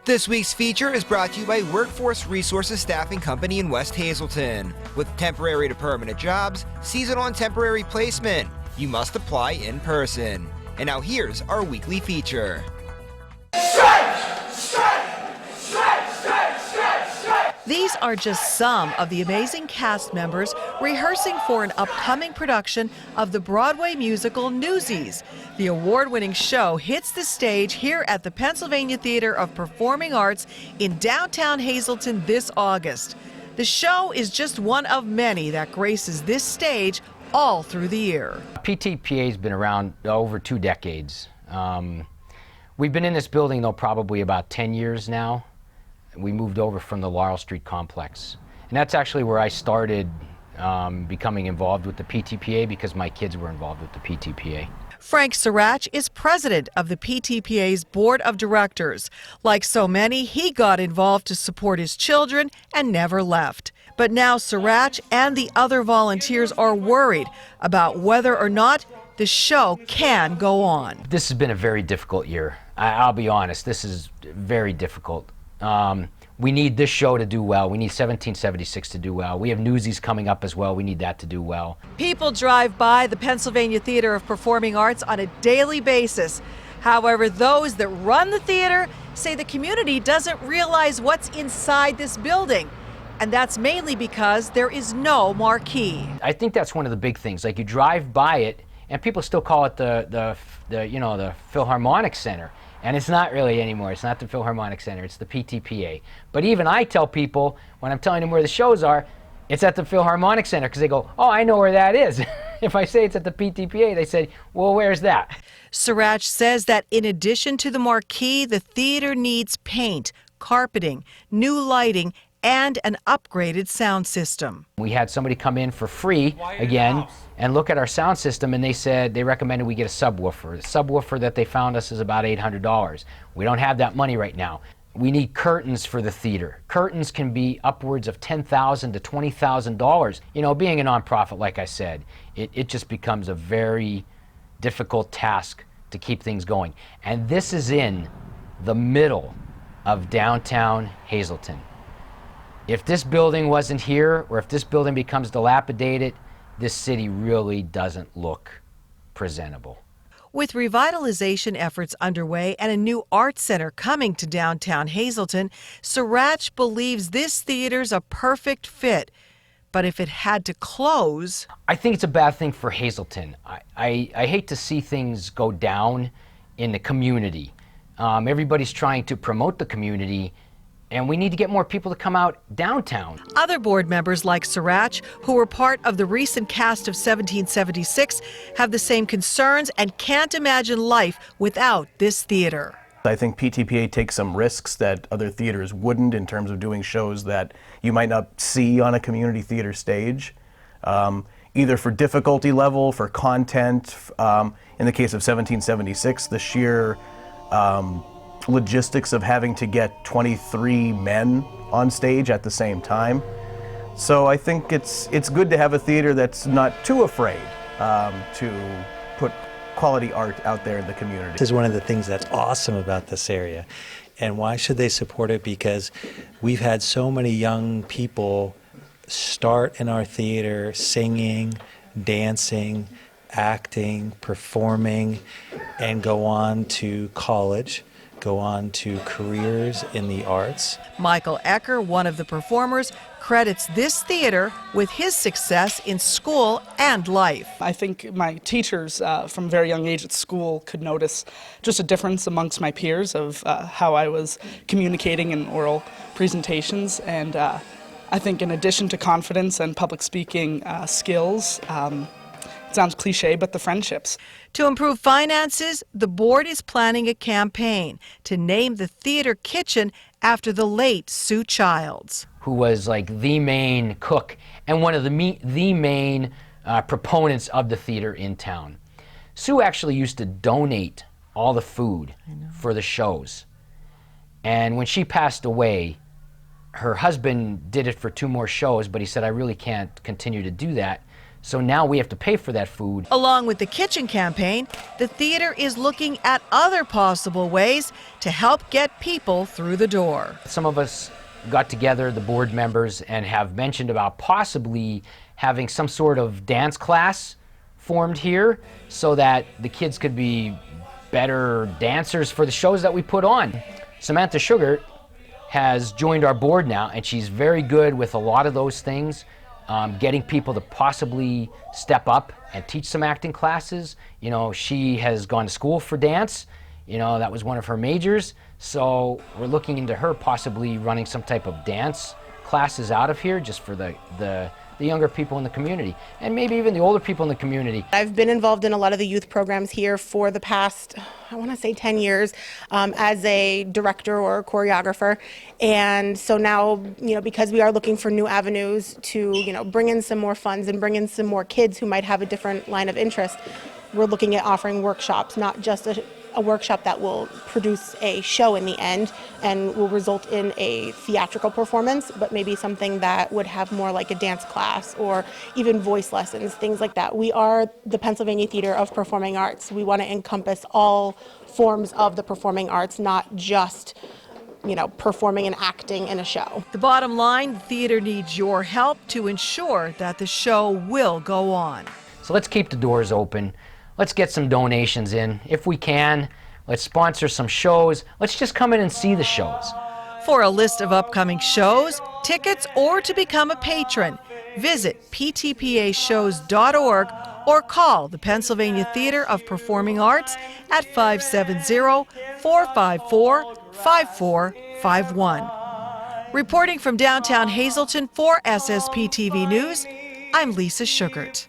This week's feature is brought to you by Workforce Resources Staffing Company in West Hazelton. With temporary to permanent jobs, seasonal and temporary placement, you must apply in person. And now here's our weekly feature. These are just some of the amazing cast members rehearsing for an upcoming production of the Broadway musical Newsies. The award-winning show hits the stage here at the Pennsylvania Theater of Performing Arts in downtown Hazelton this August. The show is just one of many that graces this stage all through the year. PTPA has been around over 2 decades. We've been in this building, though, probably about 10 years now. We moved over from the Laurel Street complex. And that's actually where I started becoming involved with the PTPA because my kids were involved with the PTPA. Frank Sirach is president of the PTPA's board of directors. Like so many, he got involved to support his children and never left. But now Sirach and the other volunteers are worried about whether or not the show can go on. This has been a very difficult year. I'll be honest, this is very difficult. We need this show to do well. We need 1776 to do well. We have Newsies coming up as well. We need that to do well. People drive by the Pennsylvania Theater of Performing Arts on a daily basis. However, those that run the theater say the community doesn't realize what's inside this building. And that's mainly because there is no marquee. I think that's one of the big things. Like, you drive by it and people still call it the Philharmonic Center. And it's not really anymore. It's not the Philharmonic Center. It's the PTPA. But even I tell people, when I'm telling them where the shows are, it's at the Philharmonic Center, because they go, oh, I know where that is. If I say it's at the PTPA, they say, well, where's that? Sirach says that in addition to the marquee, the theater needs paint, carpeting, new lighting, and an upgraded sound system. We had somebody come in for free again and look at our sound system, and they said they recommended we get a subwoofer. The subwoofer that they found us is about $800. We don't have that money right now. We need curtains for the theater. Curtains can be upwards of $10,000 to $20,000. You know, being a nonprofit, like I said, it just becomes a very difficult task to keep things going. And this is in the middle of downtown Hazelton. If this building wasn't here, or if this building becomes dilapidated, this city really doesn't look presentable. With revitalization efforts underway and a new art center coming to downtown Hazelton, Sirach believes this theater's a perfect fit. But if it had to close... I think it's a bad thing for Hazelton. I hate to see things go down in the community. Everybody's trying to promote the community, and we need to get more people to come out downtown. Other board members like Sirach, who were part of the recent cast of 1776, have the same concerns and can't imagine life without this theater. I think PTPA takes some risks that other theaters wouldn't in terms of doing shows that you might not see on a community theater stage, either for difficulty level, for content. In the case of 1776, the sheer logistics of having to get 23 men on stage at the same time. So I think it's good to have a theater that's not too afraid to put quality art out there in the community. This is one of the things that's awesome about this area. And why should they support it? Because we've had so many young people start in our theater singing, dancing, acting, performing, and go on to college, go on to careers in the arts. Michael Ecker, one of the performers, credits this theater with his success in school and life. I think my teachers from a very young age at school could notice just a difference amongst my peers of how I was communicating in oral presentations. And I think in addition to confidence and public speaking skills, it sounds cliche, but the friendships. To improve finances, the board is planning a campaign to name the theater kitchen after the late Sue Childs, who was like the main cook and one of the main proponents of the theater in town. Sue actually used to donate all the food for the shows. And when she passed away, her husband did it for 2 more shows, but he said, I really can't continue to do that. So now we have to pay for that food. Along with the kitchen campaign, the theater is looking at other possible ways to help get people through the door. Some of us got together, the board members, and have mentioned about possibly having some sort of dance class formed here so that the kids could be better dancers for the shows that we put on. Samantha Sugar has joined our board now, and she's very good with a lot of those things, getting people to possibly step up and teach some acting classes. You know, she has gone to school for dance. You know, that was one of her majors. So we're looking into her possibly running some type of dance classes out of here just for the younger people in the community, and maybe even the older people in the community. I've been involved in a lot of the youth programs here for the past, I want to say 10 years, as a director or a choreographer. And so now, you know, because we are looking for new avenues to, you know, bring in some more funds and bring in some more kids who might have a different line of interest, we're looking at offering workshops, not just a workshop that will produce a show in the end and will result in a theatrical performance, but maybe something that would have more like a dance class or even voice lessons, things like that. We are the Pennsylvania Theater of Performing Arts. We want to encompass all forms of the performing arts, not just, you know, performing and acting in a show. The bottom line, the theater needs your help to ensure that the show will go on. So let's keep the doors open. Let's get some donations in. If we can, let's sponsor some shows. Let's just come in and see the shows. For a list of upcoming shows, tickets, or to become a patron, visit ptpashows.org or call the Pennsylvania Theater of Performing Arts at 570-454-5451. Reporting from downtown Hazleton for SSPTV News, I'm Lisa Sugart.